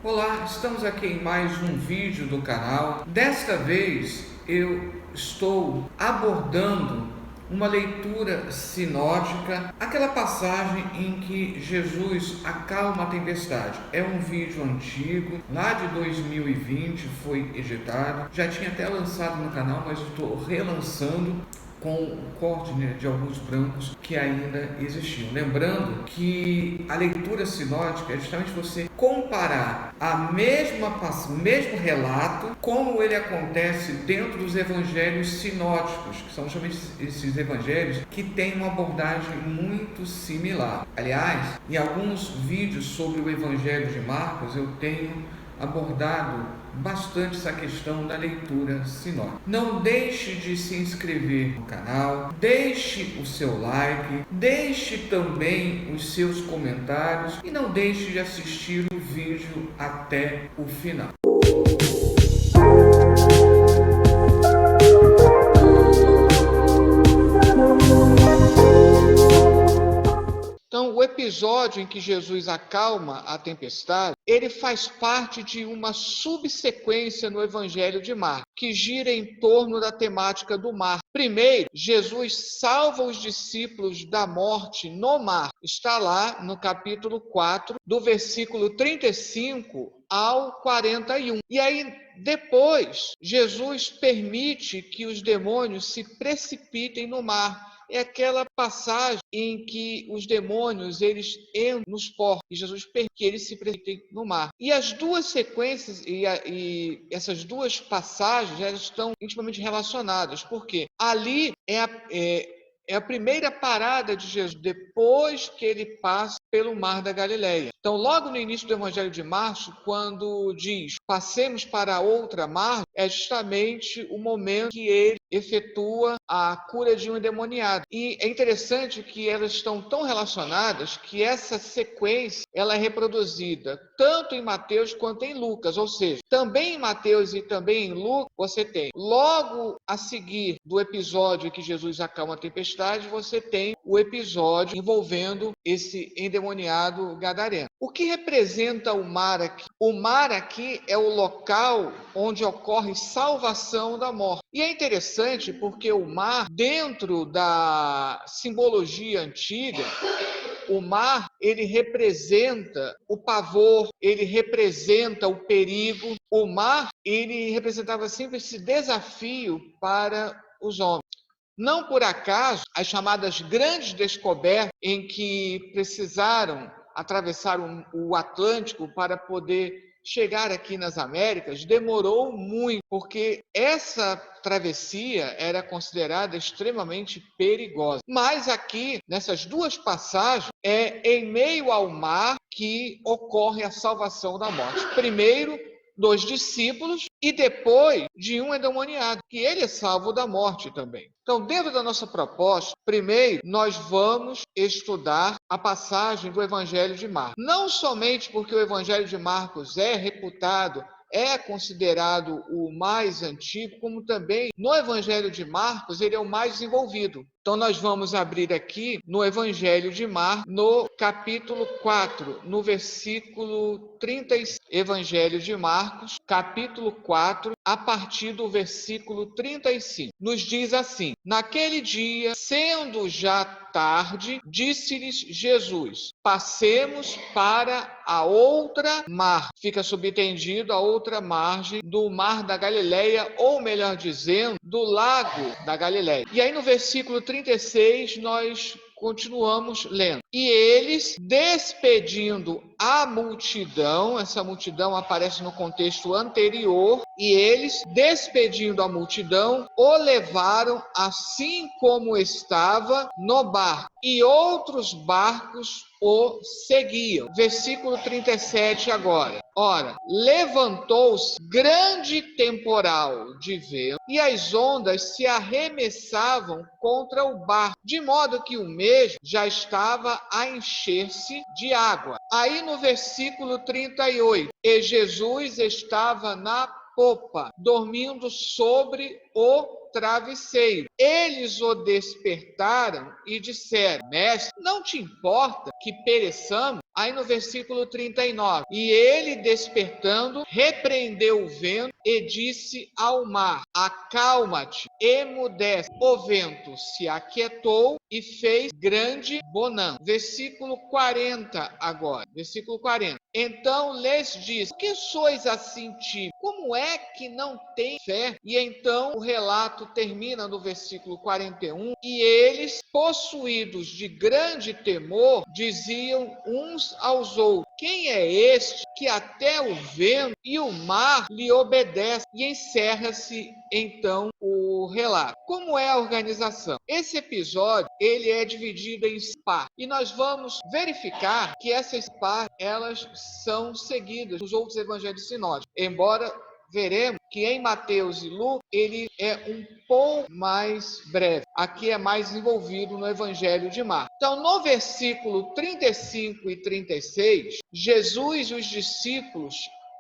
Olá, estamos aqui em mais um vídeo do canal. Desta vez eu estou abordando uma leitura sinótica, aquela passagem em que Jesus acalma a tempestade. É um vídeo antigo, lá de 2020 foi editado, já tinha até lançado no canal, mas estou relançando com o corte de alguns brancos que ainda existiam. Lembrando que a leitura sinótica é justamente você comparar o mesmo relato, como ele acontece dentro dos evangelhos sinóticos, que são justamente esses evangelhos que têm uma abordagem muito similar. Aliás, em alguns vídeos sobre o evangelho de Marcos, eu tenho abordado bastante essa questão da leitura sinótica. Não deixe de se inscrever no canal, deixe o seu like, deixe também os seus comentários e não deixe de assistir o vídeo até o final. Então, o episódio em que Jesus acalma a tempestade, ele faz parte de uma subsequência no Evangelho de Marcos, que gira em torno da temática do mar. Primeiro, Jesus salva os discípulos da morte no mar. Está lá no capítulo 4, do versículo 35 ao 41. E aí, depois, Jesus permite que os demônios se precipitem no mar. É aquela passagem em que os demônios eles entram nos portos e Jesus permite que eles se precipitem no mar. E as duas sequências e essas duas passagens elas estão intimamente relacionadas, porque ali é a primeira parada de Jesus depois que ele passa pelo Mar da Galileia. Então, logo no início do Evangelho de Marcos, quando diz passemos para outra margem, é justamente o momento que ele efetua a cura de um endemoniado. E é interessante que elas estão tão relacionadas que essa sequência ela é reproduzida tanto em Mateus quanto em Lucas, ou seja, também em Mateus e também em Lucas você tem logo a seguir do episódio em que Jesus acalma a tempestade, você tem o episódio envolvendo esse endemoniado gadareno. O que representa o mar aqui? O mar aqui é o local onde ocorre salvação da morte. E é interessante porque o mar, dentro da simbologia antiga, o mar, ele representa o pavor, ele representa o perigo. O mar, ele representava sempre esse desafio para os homens. Não por acaso, as chamadas grandes descobertas em que precisaram atravessar o Atlântico para poder chegar aqui nas Américas, demorou muito, porque essa travessia era considerada extremamente perigosa. Mas aqui, nessas duas passagens, é em meio ao mar que ocorre a salvação da morte. Primeiro, dos discípulos e depois de um endemoniado, que ele é salvo da morte também. Então, dentro da nossa proposta, primeiro nós vamos estudar a passagem do Evangelho de Marcos. Não somente porque o Evangelho de Marcos é reputado, é considerado o mais antigo, como também no Evangelho de Marcos ele é o mais desenvolvido. Então nós vamos abrir aqui no Evangelho de Marcos, no capítulo 4, no versículo 36. Evangelho de Marcos, capítulo 4, a partir do versículo 35. Nos diz assim: naquele dia, sendo já tarde, disse-lhes Jesus: passemos para a outra margem. Fica subentendido a outra margem do Mar da Galileia, ou melhor dizendo, do Lago da Galileia. E aí no versículo 36 nós continuamos lendo. E eles, despedindo a multidão, essa multidão aparece no contexto anterior, e eles, despedindo a multidão, o levaram assim como estava no barco, e outros barcos o seguiam. Versículo 37 agora. Ora, levantou-se grande temporal de vento, e as ondas se arremessavam contra o barco, de modo que o mesmo já estava a encher-se de água. Aí no versículo 38, e Jesus estava na popa, dormindo sobre o travesseiro. Eles o despertaram e disseram: mestre, não te importa que pereçamos? Aí no versículo 39, e ele despertando, repreendeu o vento e disse ao mar: acalma-te, emudece. O vento se aquietou e fez grande bonança. Versículo 40 agora, versículo 40. Então lhes disse: por que sois assim tímidos? Como é que não tem fé? E então o relato termina no versículo 41, e eles, possuídos de grande temor, diziam uns aos outros: quem é este que até o vento e o mar lhe obedecem? E encerra-se então o relato. Como é a organização? Esse episódio, ele é dividido em partes, e nós vamos verificar que essas partes, elas são seguidas nos outros evangelhos sinóticos, embora veremos que em Mateus e Lucas ele é um pouco mais breve. Aqui é mais envolvido no Evangelho de Marcos. Então, no versículo 35 e 36, Jesus e os discípulos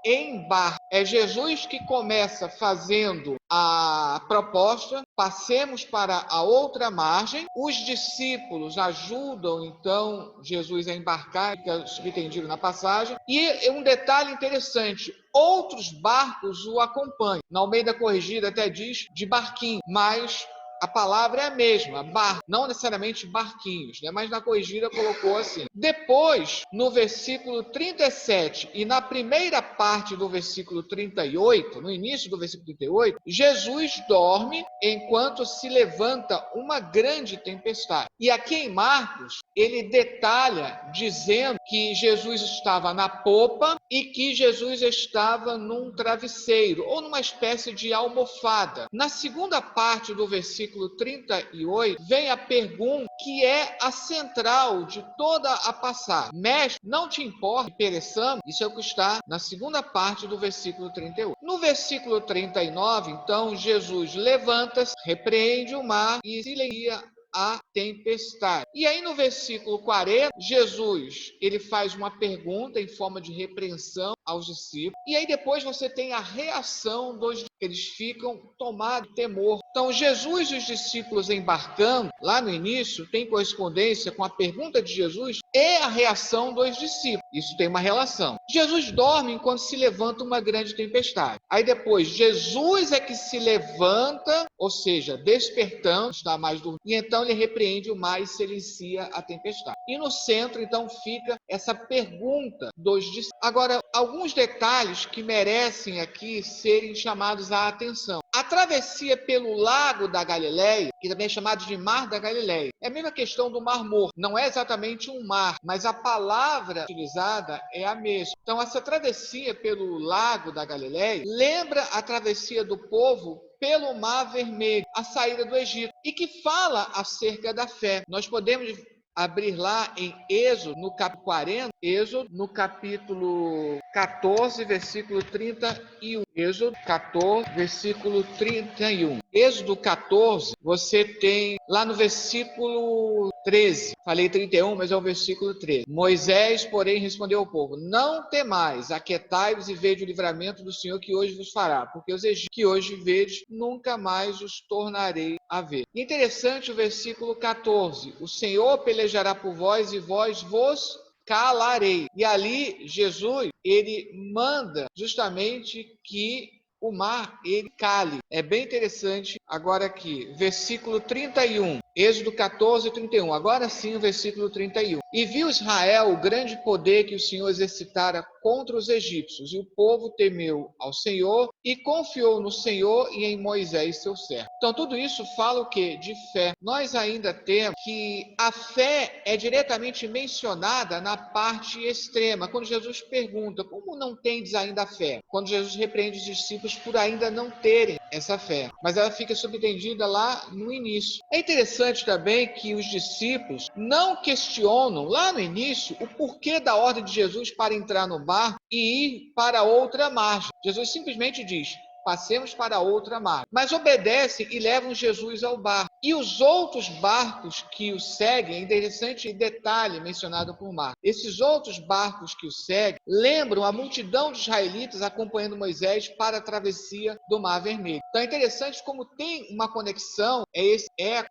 embarcam. É Jesus que começa fazendo a proposta: passemos para a outra margem. Os discípulos ajudam então Jesus a embarcar, fica subentendido na passagem. E um detalhe interessante: outros barcos o acompanham. Na Almeida Corrigida até diz de barquinho, mas a palavra é a mesma, barco, não necessariamente barquinhos, né? Mas na Corrigida colocou assim. Depois, no versículo 37 e na primeira parte do versículo 38, no início do versículo 38, Jesus dorme enquanto se levanta uma grande tempestade. E aqui em Marcos, ele detalha dizendo que Jesus estava na popa e que Jesus estava num travesseiro ou numa espécie de almofada. Na segunda parte do versículo 38, vem a pergunta que é a central de toda a passagem: mestre, não te importa que pereçamos? Isso é o que está na segunda parte do versículo 38. No versículo 39, então, Jesus levanta-se, repreende o mar e silencia a tempestade. E aí no versículo 40, Jesus, ele faz uma pergunta em forma de repreensão aos discípulos. E aí depois você tem a reação dos discípulos. Eles ficam tomados de temor. Então Jesus e os discípulos embarcando, lá no início, tem correspondência com a pergunta de Jesus e a reação dos discípulos. Isso tem uma relação. Jesus dorme enquanto se levanta uma grande tempestade. Aí depois, Jesus é que se levanta, ou seja, despertando, está mais dormindo, e então ele repreende o mar e silencia a tempestade. E no centro, então, fica essa pergunta dos discípulos. Agora, alguns detalhes que merecem aqui serem chamados à atenção. A travessia pelo Lago da Galileia, que também é chamado de Mar da Galileia, é a mesma questão do Mar Morto. Não é exatamente um mar, mas a palavra utilizada é a mesma. Então, essa travessia pelo Lago da Galileia lembra a travessia do povo pelo Mar Vermelho, a saída do Egito, e que fala acerca da fé. Nós podemos abrir lá em Êxodo, no capítulo 40, Êxodo, no capítulo 14, versículo 31. Êxodo 14, versículo 31. Êxodo 14, você tem lá no versículo 13. Falei 31, mas é o versículo 13. Moisés, porém, respondeu ao povo: não temais, aquietai-vos e vede o livramento do Senhor que hoje vos fará, porque os egípcios que hoje vedes, nunca mais os tornarei a ver. Interessante o versículo 14. O Senhor pelejará por vós e vós vos calarei. E ali Jesus, ele manda justamente que o mar, ele cale. É bem interessante. Agora aqui, versículo 31. Êxodo 14, 31. Agora sim o versículo 31. E viu Israel o grande poder que o Senhor exercitara contra os egípcios, e o povo temeu ao Senhor e confiou no Senhor e em Moisés, seu servo. Então tudo isso fala o quê? De fé. Nós ainda temos que a fé é diretamente mencionada na parte extrema, quando Jesus pergunta: como não tendes ainda fé? Quando Jesus repreende os discípulos por ainda não terem essa fé. Mas ela fica subentendida lá no início. É interessante também que os discípulos não questionam lá no início o porquê da ordem de Jesus para entrar no barco e ir para outra margem. Jesus simplesmente diz: passemos para outra margem. Mas obedecem e levam Jesus ao barco. E os outros barcos que o seguem, é interessante detalhe mencionado por Marcos. Esses outros barcos que o seguem lembram a multidão de israelitas acompanhando Moisés para a travessia do Mar Vermelho. Então é interessante como tem uma conexão,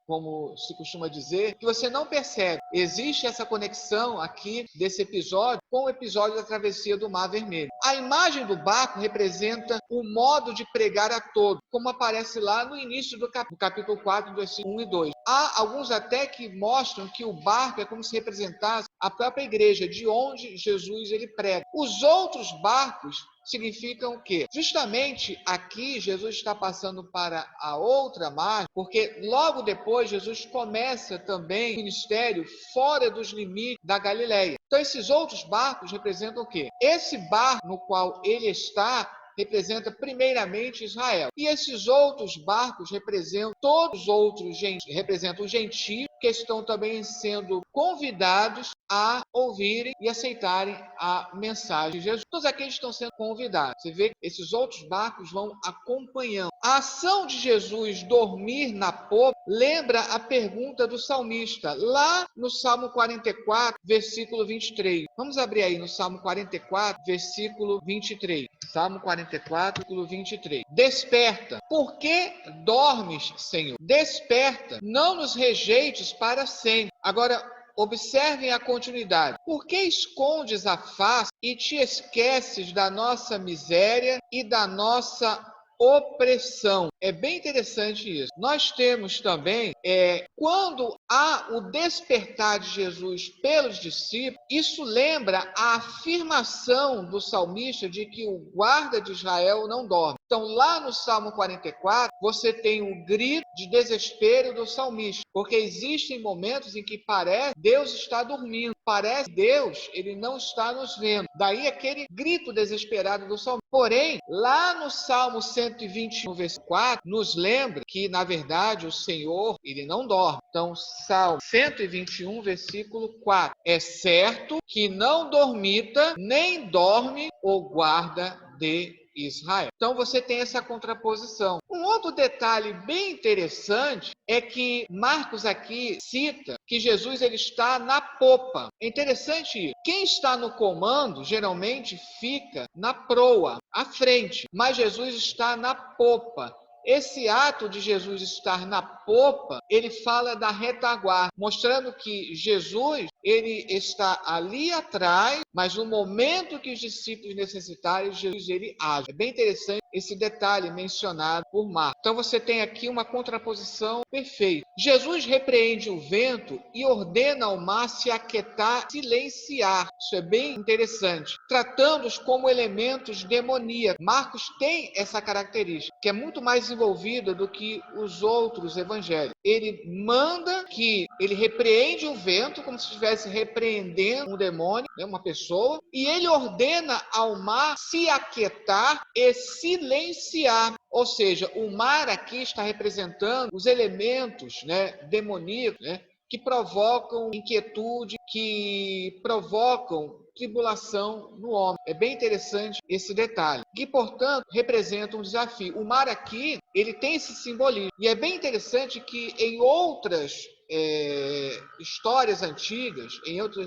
como se costuma dizer, que você não percebe. Existe essa conexão aqui desse episódio com o episódio da travessia do Mar Vermelho. A imagem do barco representa o modo de pregar a todos, como aparece lá no início do capítulo 4, versículos 1 e 2. Há alguns até que mostram que o barco é como se representasse a própria igreja, de onde Jesus ele prega. Os outros barcos significam o quê? Justamente aqui Jesus está passando para a outra margem, porque logo depois Jesus começa também o ministério fora dos limites da Galileia. Então esses outros barcos representam o quê? Esse barco no qual ele está representa primeiramente Israel. E esses outros barcos representam todos os outros representam os gentios que estão também sendo convidados a ouvirem e aceitarem a mensagem de Jesus. Todos aqueles estão sendo convidados. Você vê que esses outros barcos vão acompanhando. A ação de Jesus dormir na popa lembra a pergunta do salmista, lá no Salmo 44, versículo 23. Vamos abrir aí no Salmo 44, versículo 23. Salmo 44, versículo 23. Desperta. Por que dormes, Senhor? Desperta. Não nos rejeites para sempre. Agora, observem a continuidade. Por que escondes a face e te esqueces da nossa miséria e da nossa opressão? É bem interessante isso. Nós temos também, quando há o despertar de Jesus pelos discípulos, isso lembra a afirmação do salmista de que o guarda de Israel não dorme. Então, lá no Salmo 44, você tem o grito de desespero do salmista, porque existem momentos em que parece Deus está dormindo, parece Deus, ele não está nos vendo. Daí aquele grito desesperado do salmista. Porém, lá no Salmo 121, versículo 4, nos lembra que, na verdade, o Senhor, ele não dorme. Então, Salmo 121, versículo 4. É certo que não dormita, nem dorme o guarda de Israel. Então você tem essa contraposição. Um outro detalhe bem interessante é que Marcos aqui cita que Jesus ele está na popa. É interessante isso. Quem está no comando geralmente fica na proa, à frente, mas Jesus está na popa. Esse ato de Jesus estar na popa, ele fala da retaguarda, mostrando que Jesus, ele está ali atrás, mas no momento que os discípulos necessitarem, Jesus, ele age. É bem interessante esse detalhe mencionado por Marcos. Então você tem aqui uma contraposição perfeita. Jesus repreende o vento e ordena ao mar se aquietar, silenciar. Isso é bem interessante. Tratando-os como elementos demoníacos. Marcos tem essa característica, que é muito mais envolvida do que os outros evangelhos. Ele manda que ele repreende o vento como se estivesse repreendendo um demônio, uma pessoa, e ele ordena ao mar se aquietar e silenciar. Ou seja, o mar aqui está representando os elementos demoníacos, que provocam inquietude, que provocam tribulação no homem. É bem interessante esse detalhe. Que, portanto, representa um desafio. O mar aqui, ele tem esse simbolismo. E é bem interessante que em outras histórias antigas, em outras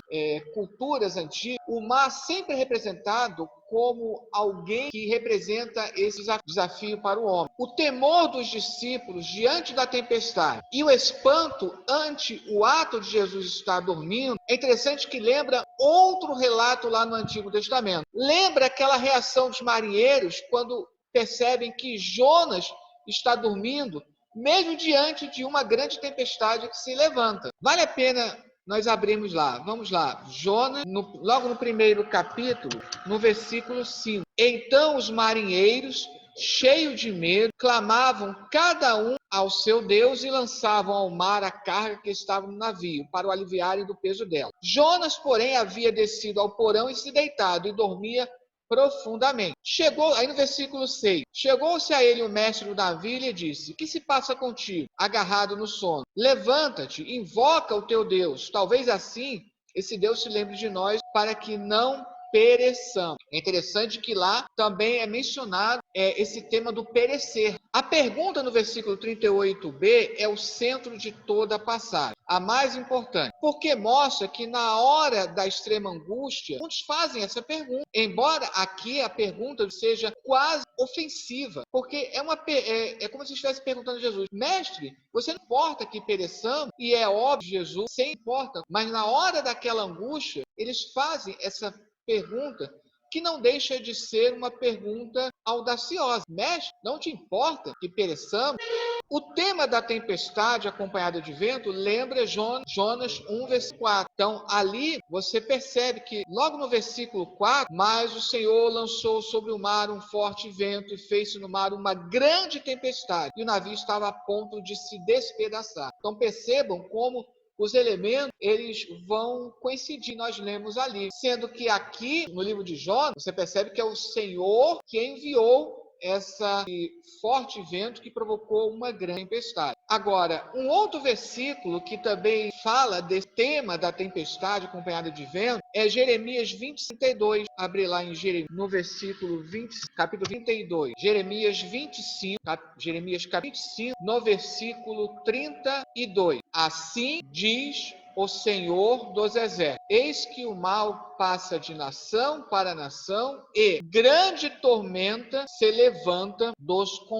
culturas antigas, o mar sempre é representado como alguém que representa esse desafio para o homem. O temor dos discípulos diante da tempestade e o espanto ante o ato de Jesus estar dormindo, é interessante que lembra outro relato lá no Antigo Testamento. Lembra aquela reação dos marinheiros quando percebem que Jonas está dormindo, mesmo diante de uma grande tempestade que se levanta. Vale a pena nós abrirmos lá. Vamos lá. Jonas, logo no primeiro capítulo, no versículo 5. Então os marinheiros, cheios de medo, clamavam cada um ao seu Deus e lançavam ao mar a carga que estava no navio, para o aliviarem do peso dela. Jonas, porém, havia descido ao porão e se deitado, e dormia profundamente. Chegou, aí no versículo 6, chegou-se a ele o mestre do navio e lhe disse: que se passa contigo, agarrado no sono? Levanta-te, invoca o teu Deus, talvez assim esse Deus se lembre de nós, para que não pereçamos. É interessante que lá também é mencionado esse tema do perecer. A pergunta no versículo 38b é o centro de toda a passagem, a mais importante, porque mostra que na hora da extrema angústia, muitos fazem essa pergunta, embora aqui a pergunta seja quase ofensiva, porque é como se estivesse perguntando a Jesus: mestre, você não importa que pereçamos? E é óbvio, Jesus, sem importa, mas na hora daquela angústia, eles fazem essa pergunta que não deixa de ser uma pergunta audaciosa. Mestre, não te importa que pereçamos? O tema da tempestade acompanhada de vento lembra Jonas 1, versículo 4. Então, ali você percebe que logo no versículo 4, mas o Senhor lançou sobre o mar um forte vento e fez-se no mar uma grande tempestade, e o navio estava a ponto de se despedaçar. Então, percebam como os elementos, eles vão coincidir, nós lemos ali. Sendo que aqui, no livro de Jonas, você percebe que é o Senhor que enviou esse forte vento que provocou uma grande tempestade. Agora, um outro versículo que também fala desse tema da tempestade acompanhada de vento é Jeremias 20:32. Abre lá em Jeremias, no versículo 20, capítulo 32. Jeremias 25, Jeremias capítulo 25, no versículo 32. Assim diz o Senhor dos Exércitos: eis que o mal passa de nação para nação e grande tormenta se levanta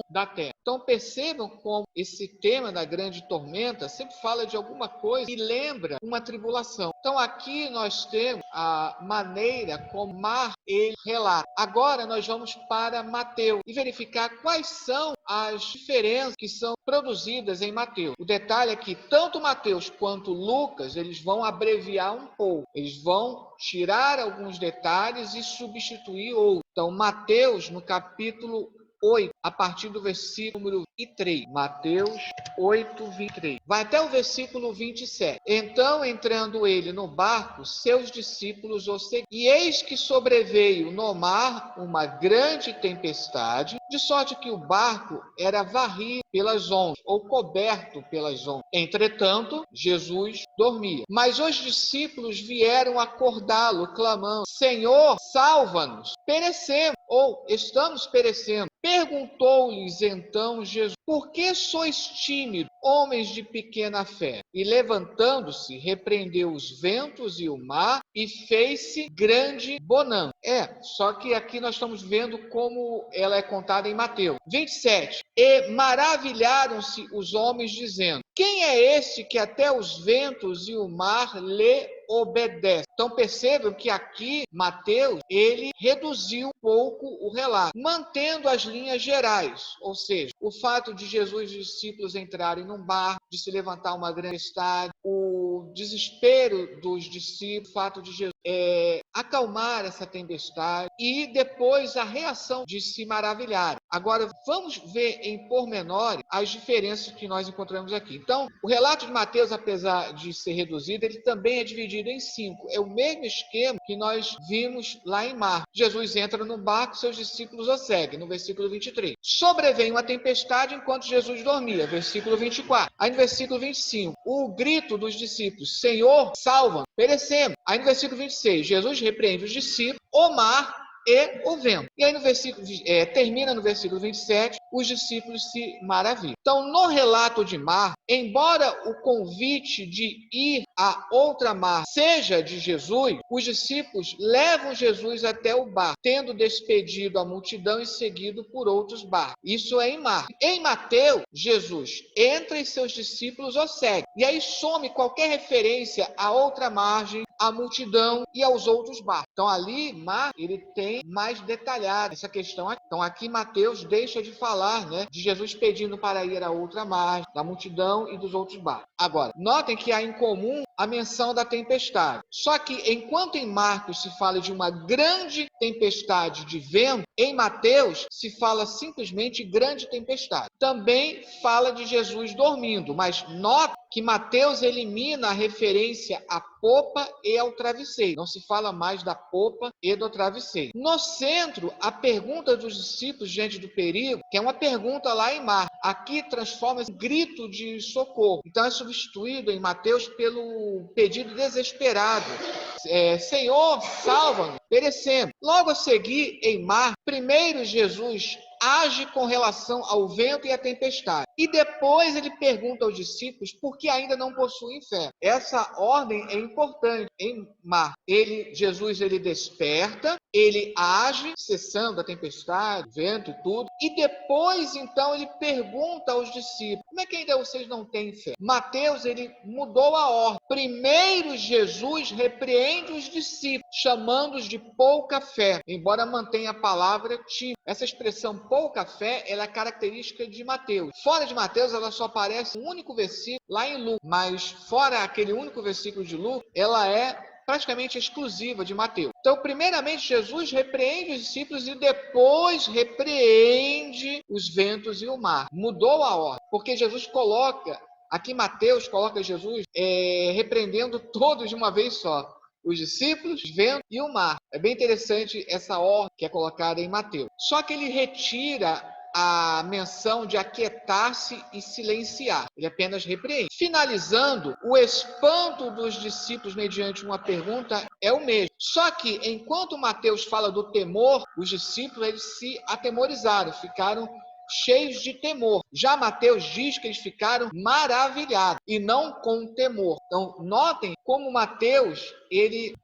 da terra. Então percebam como esse tema da grande tormenta sempre fala de alguma coisa e lembra uma tribulação. Então aqui nós temos a maneira como Mar ele relata. Agora nós vamos para Mateus e verificar quais são as diferenças que são produzidas em Mateus. O detalhe é que tanto Mateus quanto Lucas, eles vão abreviar um pouco. Eles vão tirar alguns detalhes e substituir outros. Então, Mateus, no capítulo 8, a partir do versículo 23. Mateus 8, 23. Vai até o versículo 27. Então, entrando ele no barco, seus discípulos o seguiram. E eis que sobreveio no mar uma grande tempestade, de sorte que o barco era varrido pelas ondas, ou coberto pelas ondas. Entretanto, Jesus dormia. Mas os discípulos vieram acordá-lo, clamando: Senhor, salva-nos, perecemos, ou estamos perecendo. Perguntou-lhes então Jesus: por que sois tímidos, homens de pequena fé? E levantando-se, repreendeu os ventos e o mar, e fez-se grande bonança. Só que aqui nós estamos vendo como ela é contada em Mateus 27. E maravilharam-se os homens, dizendo: quem é este que até os ventos e o mar lhe obedecem? Então percebam que aqui Mateus, ele reduziu um pouco o relato, mantendo as linhas gerais, ou seja, o fato de Jesus e os discípulos entrarem num barco, de se levantar uma grande tempestade, o desespero dos discípulos, o fato de Jesus acalmar essa tempestade e depois a reação de se maravilhar. Agora vamos ver em pormenor as diferenças que nós encontramos aqui. Então, o relato de Mateus, apesar de ser reduzido, ele também é dividido em 5. É o mesmo esquema que nós vimos lá em Marcos. Jesus entra no barco, seus discípulos o seguem, no versículo 23. Sobreveio uma tempestade enquanto Jesus dormia, versículo 24. Aí no versículo 25, o grito dos discípulos: Senhor, salva-nos, perecemos. Aí no versículo 26, Jesus repreende os discípulos, o mar e o vento. E aí no versículo termina no versículo 27, os discípulos se maravilham. Então, no relato de mar, embora o convite de ir a outra mar seja de Jesus, os discípulos levam Jesus até o barco, tendo despedido a multidão e seguido por outros barcos. Isso é em Marcos. Em Mateus, Jesus entra e seus discípulos o seguem. E aí some qualquer referência a outra margem, à multidão e aos outros barcos. Então ali, Marcos, ele tem mais detalhado essa questão aqui. Então aqui Mateus deixa de falar, de Jesus pedindo para ir a outra margem, da multidão e dos outros barcos. Agora, notem que há em comum a menção da tempestade. Só que enquanto em Marcos se fala de uma grande tempestade de vento, em Mateus se fala simplesmente grande tempestade. Também fala de Jesus dormindo, mas nota que Mateus elimina a referência à popa e ao travesseiro. Não se fala mais da popa e do travesseiro. No centro, a pergunta dos discípulos diante do perigo, que é uma pergunta lá em Marcos, aqui transforma-se em grito de socorro. Então é substituído em Mateus pelo pedido desesperado. Senhor, salva-nos, perecendo. Logo a seguir, em Marcos, primeiro Jesus age com relação ao vento e à tempestade. E depois ele pergunta aos discípulos por que ainda não possuem fé. Essa ordem é importante. Em Marcos, Jesus desperta, ele age, cessando a tempestade, o vento e tudo. E depois, então, ele pergunta aos discípulos, como é que ainda vocês não têm fé? Mateus, ele mudou a ordem. Primeiro, Jesus repreende os discípulos, chamando-os de pouca fé, embora mantenha a palavra tímida. Essa expressão pouca fé, ela é característica de Mateus. Fora de Mateus, ela só aparece um único versículo lá em Lucas, mas fora aquele único versículo de Lucas, ela é praticamente exclusiva de Mateus. Então, primeiramente, Jesus repreende os discípulos e depois repreende os ventos e o mar. Mudou a ordem, porque Jesus coloca, aqui Mateus coloca Jesus repreendendo todos de uma vez só. Os discípulos, o vento e o mar. É bem interessante essa ordem que é colocada em Mateus. Só que ele retira a menção de aquietar-se e silenciar. Ele apenas repreende. Finalizando, o espanto dos discípulos mediante uma pergunta é o mesmo. Só que, enquanto Mateus fala do temor, os discípulos eles se atemorizaram, ficaram cheios de temor. Já Mateus diz que eles ficaram maravilhados e não com temor. Então, notem como Mateus, ele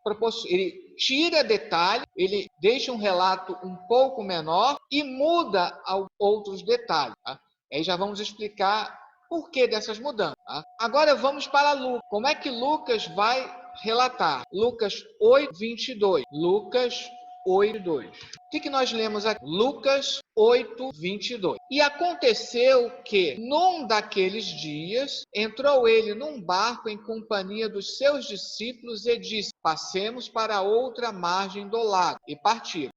tira detalhe, ele deixa um relato um pouco menor e muda outros detalhes. Tá? Aí já vamos explicar por que dessas mudanças. Tá? Agora vamos para Lucas. Como é que Lucas vai relatar? Lucas 8:22. Lucas 8:2. O que nós lemos aqui? Lucas 8:22. E aconteceu que, num daqueles dias, entrou ele num barco em companhia dos seus discípulos e disse: passemos para outra margem do lago. E partiram.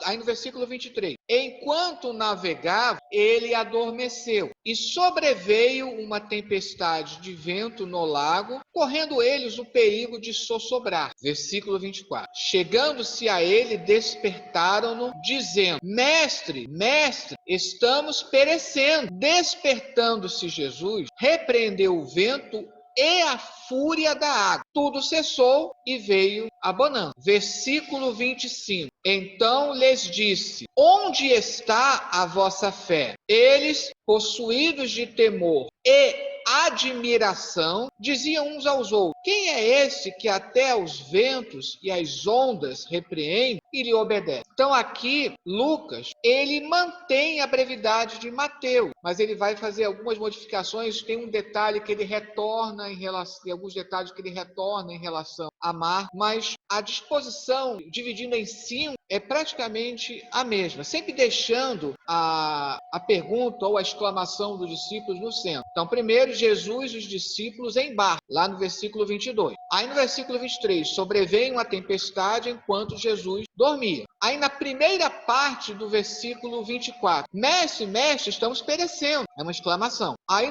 Aí no versículo 23. Enquanto navegava, ele adormeceu. E sobreveio uma tempestade de vento no lago, correndo eles o perigo de sossobrar. Versículo 24. Chegando-se a ele, despertaram-no, dizendo: Mestre, mestre, estamos perecendo. Despertando-se Jesus, repreendeu o vento e a fúria da água. Tudo cessou e veio a bonança. Versículo 25. Então lhes disse: onde está a vossa fé? Eles, possuídos de temor e admiração, diziam uns aos outros: quem é esse que até os ventos e as ondas repreende e lhe obedece? Então aqui Lucas, ele mantém a brevidade de Mateus, mas ele vai fazer algumas modificações. Tem um detalhe que ele retorna em relação, tem alguns detalhes que ele retorna em relação a Marcos, mas a disposição, dividindo em 5, é praticamente a mesma, sempre deixando a pergunta ou a exclamação dos discípulos no centro. Então, primeiro, Jesus e os discípulos em barco, lá no versículo 22. Aí no versículo 23, sobreveio uma tempestade enquanto Jesus dormia. Aí na primeira parte do versículo 24, mestre, mestre, estamos perecendo. É uma exclamação. Aí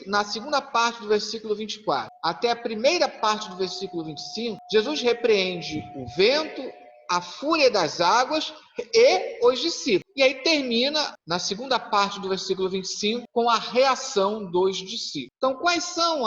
na segunda parte do versículo 24, até a primeira parte do versículo 25, Jesus repreende o vento, a fúria das águas e os discípulos. E aí termina, na segunda parte do versículo 25, com a reação dos discípulos. Então, quais são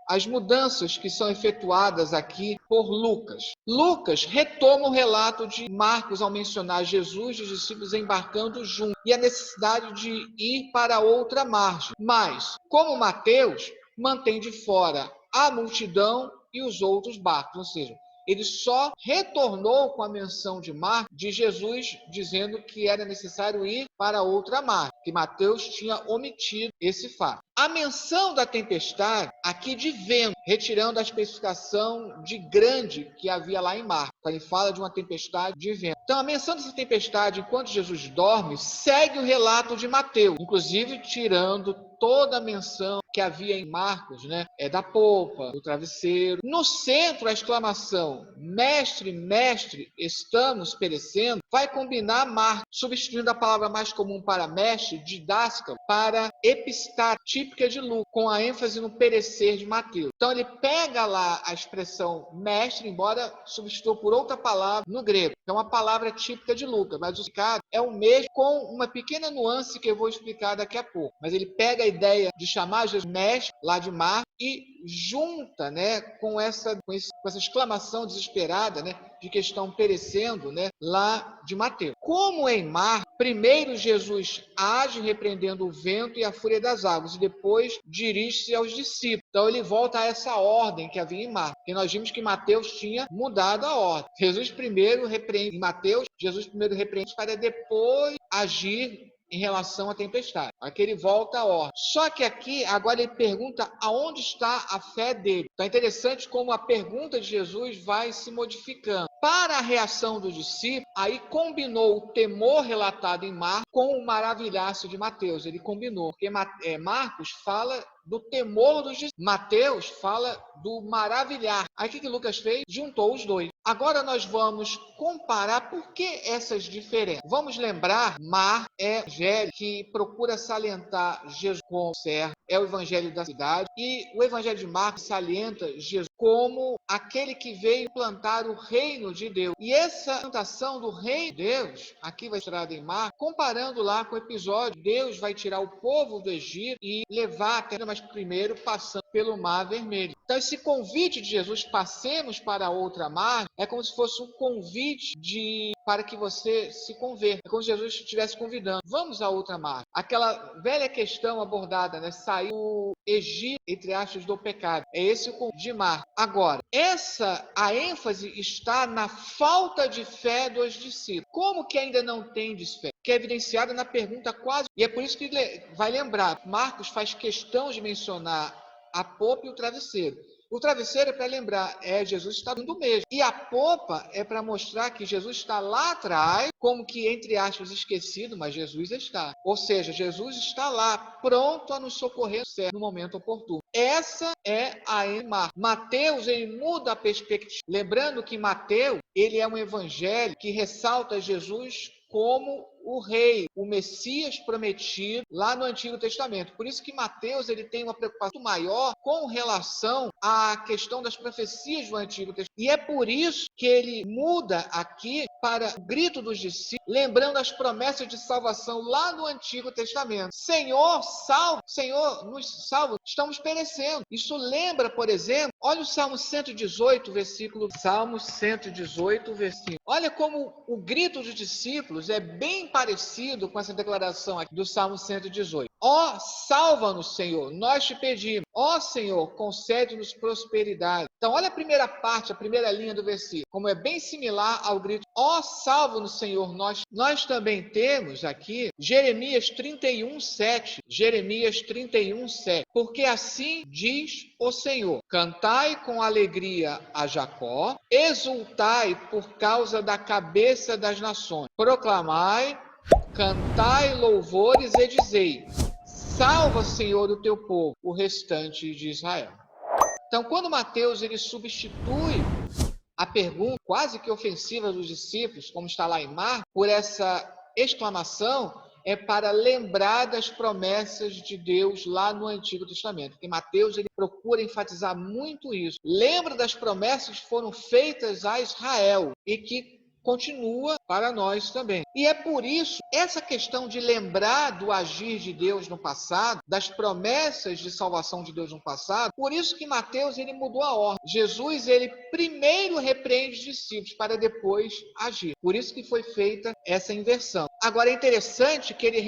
as mudanças que são efetuadas aqui por Lucas? Lucas retoma o relato de Marcos ao mencionar Jesus e os discípulos embarcando juntos e a necessidade de ir para outra margem. Mas, como Mateus, mantém de fora a multidão e os outros barcos, ou seja, ele só retornou com a menção de Marcos, de Jesus, dizendo que era necessário ir para outra margem, que Mateus tinha omitido esse fato. A menção da tempestade, aqui de vento, retirando a especificação de grande que havia lá em Marcos. Então, ele fala de uma tempestade de vento. Então, a menção dessa tempestade, enquanto Jesus dorme, segue o relato de Mateus, inclusive tirando toda a menção que havia em Marcos, da polpa, do travesseiro. No centro, a exclamação: mestre, mestre, estamos perecendo, vai combinar Marcos, substituindo a palavra mais comum para mestre, didáscalo, para epistar, típica de Lucas, com a ênfase no perecer de Mateus. Então ele pega lá a expressão mestre, embora substitua por outra palavra no grego. É uma palavra típica de Lucas, mas o significado é o mesmo, com uma pequena nuance que eu vou explicar daqui a pouco. Mas ele pega a ideia de chamar Jesus mestre, lá de Marcos, e junta, né, com essa exclamação desesperada, né, de que estão perecendo, né, lá de Mateus. Como em Marcos, primeiro Jesus age repreendendo o vento e a fúria das águas e depois dirige-se aos discípulos. Então ele volta a essa ordem que havia em Marcos, porque nós vimos que Mateus tinha mudado a ordem. Jesus primeiro repreende para depois agir em relação à tempestade. Aqui ele volta à ordem. Só que aqui, agora ele pergunta aonde está a fé dele. Então é interessante como a pergunta de Jesus vai se modificando. Para a reação dos discípulos, aí combinou o temor relatado em Marcos com o maravilhar-se de Mateus. Ele combinou, porque Marcos fala do temor dos discípulos. Mateus fala do maravilhar. Aí o que Lucas fez? Juntou os dois. Agora nós vamos comparar por que essas diferenças. Vamos lembrar, Marcos é o evangelho que procura salientar Jesus como servo, é o evangelho da cidade, e o evangelho de Marcos salienta Jesus como aquele que veio plantar o reino de Deus. E essa plantação do reino de Deus, aqui vai estar em Marcos, comparando lá com o episódio, Deus vai tirar o povo do Egito e levar até, mas primeiro passando pelo Mar Vermelho. Então esse convite de Jesus, passemos para a outra margem, é como se fosse um convite para que você se converta. É como se Jesus estivesse convidando. Vamos à outra margem. Aquela velha questão abordada, né? Sair do Egito, entre aspas, do pecado. É esse o convite de Marcos. Agora, a ênfase está na falta de fé dos discípulos. Como que ainda não tendes fé? Que é evidenciada na pergunta quase. E é por isso que vai lembrar. Marcos faz questão de mencionar a popa e o travesseiro. O travesseiro é para lembrar, Jesus está vindo mesmo. E a popa é para mostrar que Jesus está lá atrás, como que, entre aspas, esquecido, mas Jesus está. Ou seja, Jesus está lá, pronto a nos socorrer no momento oportuno. Essa é a Emma. Mateus, ele muda a perspectiva. Lembrando que Mateus, ele é um evangelho que ressalta Jesus como o rei, o Messias prometido lá no Antigo Testamento. Por isso que Mateus ele tem uma preocupação maior com relação à questão das profecias do Antigo Testamento. E é por isso que ele muda aqui para o grito dos discípulos, lembrando as promessas de salvação lá no Antigo Testamento. Senhor, salva, Senhor, nos salva, estamos perecendo. Isso lembra, por exemplo, olha o Salmo 118, versículo. Salmo 118, versículo. Olha como o grito dos discípulos é bem parecido com essa declaração aqui do Salmo 118. Ó, salva-nos, Senhor, nós te pedimos. Ó, Senhor, concede-nos prosperidade. Então, olha a primeira parte, a primeira linha do versículo, como é bem similar ao grito. Ó, salva-nos, Senhor, nós também temos aqui Jeremias 31, 7. Jeremias 31, 7. Porque assim diz o Senhor: cantai com alegria a Jacó, exultai por causa da cabeça das nações, proclamai, cantai louvores e dizei: salva, Senhor, o teu povo, o restante de Israel. Então, quando Mateus ele substitui a pergunta quase que ofensiva dos discípulos, como está lá em Marcos, por essa exclamação, é para lembrar das promessas de Deus lá no Antigo Testamento. Porque Mateus ele procura enfatizar muito isso. Lembra das promessas que foram feitas a Israel e que continua para nós também. E é por isso, essa questão de lembrar do agir de Deus no passado, das promessas de salvação de Deus no passado, por isso que Mateus ele mudou a ordem. Jesus ele primeiro repreende os discípulos para depois agir. Por isso que foi feita essa inversão. Agora é interessante que ele,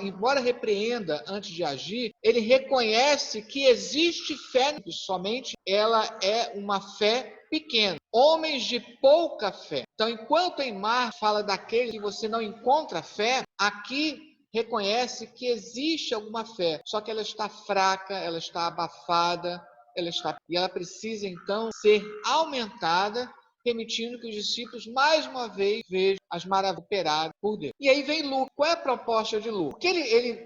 embora repreenda antes de agir, ele reconhece que existe fé, somente ela é uma fé pequeno, homens de pouca fé. Então, enquanto em Marcos fala daquele que você não encontra fé, aqui reconhece que existe alguma fé, só que ela está fraca, ela está abafada, e ela precisa então ser aumentada, permitindo que os discípulos mais uma vez vejam as maravilhas operadas por Deus. E aí vem Lucas. Qual é a proposta de Lucas?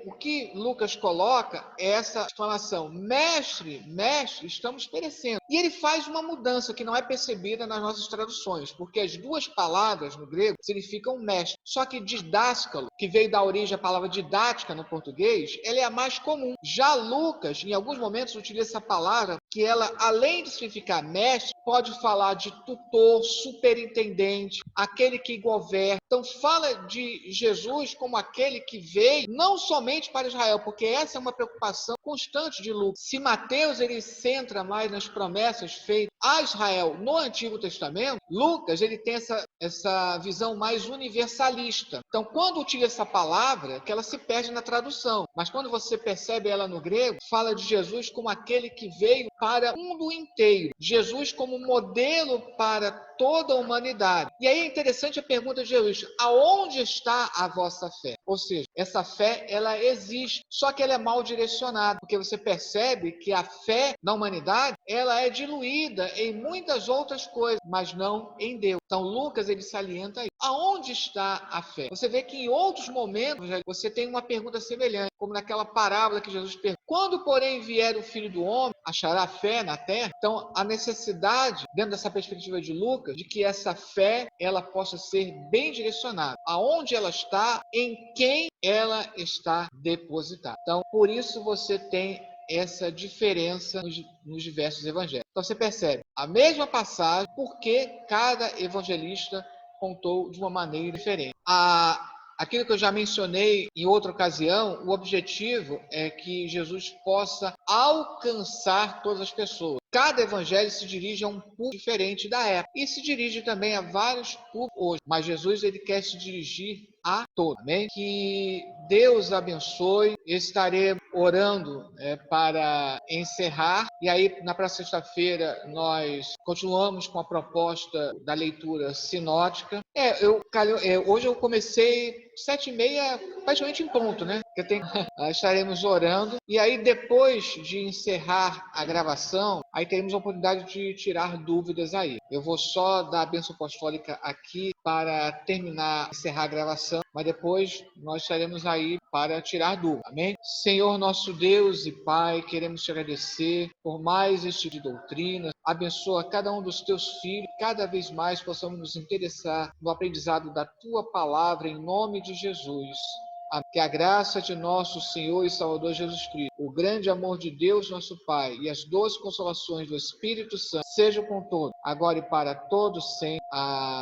O que Lucas coloca é essa exclamação: mestre, mestre, estamos perecendo. E ele faz uma mudança que não é percebida nas nossas traduções, porque as duas palavras no grego significam mestre. Só que didáscalo, que veio da origem da palavra didática no português, ela é a mais comum. Já Lucas, em alguns momentos, utiliza essa palavra que ela, além de significar mestre, pode falar de tutor, superintendente, aquele que governa. Então fala de Jesus como aquele que veio não somente para Israel, porque essa é uma preocupação constante de Lucas. Se Mateus ele centra mais nas promessas feitas a Israel no Antigo Testamento, Lucas ele tem essa visão mais universalista. Então quando utiliza essa palavra, que ela se perde na tradução, mas quando você percebe ela no grego, fala de Jesus como aquele que veio para o mundo inteiro. Jesus como modelo para toda a humanidade. E aí é interessante a pergunta de Jesus: aonde está a vossa fé? Ou seja, essa fé, ela existe, só que ela é mal direcionada, porque você percebe que a fé na humanidade, ela é diluída em muitas outras coisas, mas não em Deus. Então Lucas, ele salienta aí. Aonde está a fé? Você vê que em outros momentos, você tem uma pergunta semelhante, como naquela parábola que Jesus pergunta: quando, porém, vier o Filho do Homem, achará fé na terra? Então, a necessidade, dentro dessa perspectiva de Lucas, de que essa fé, ela possa ser bem direcionada. Aonde ela está, em quem ela está depositada. Então, por isso você tem essa diferença nos diversos evangelhos. Então, você percebe a mesma passagem, porque cada evangelista contou de uma maneira diferente. Aquilo que eu já mencionei em outra ocasião, o objetivo é que Jesus possa alcançar todas as pessoas. Cada evangelho se dirige a um público diferente da época e se dirige também a vários públicos hoje, mas Jesus ele quer se dirigir a todos. Amém? Que Deus abençoe. Estarei orando para encerrar, e aí na próxima sexta-feira nós continuamos com a proposta da leitura sinótica. Hoje eu comecei 7h30, praticamente em ponto, né? Estaremos orando, e aí depois de encerrar a gravação, aí teremos a oportunidade de tirar dúvidas aí. Eu vou só dar a bênção apostólica aqui para terminar, encerrar a gravação, mas depois nós estaremos aí para tirar dúvidas, amém? Senhor nosso Deus e Pai, queremos te agradecer por mais este tipo de doutrina. Abençoa cada um dos teus filhos, cada vez mais possamos nos interessar no aprendizado da tua palavra, em nome de Jesus. Que a graça de nosso Senhor e Salvador Jesus Cristo, o grande amor de Deus nosso Pai e as doces consolações do Espírito Santo sejam com todos, agora e para todos sempre. Amém.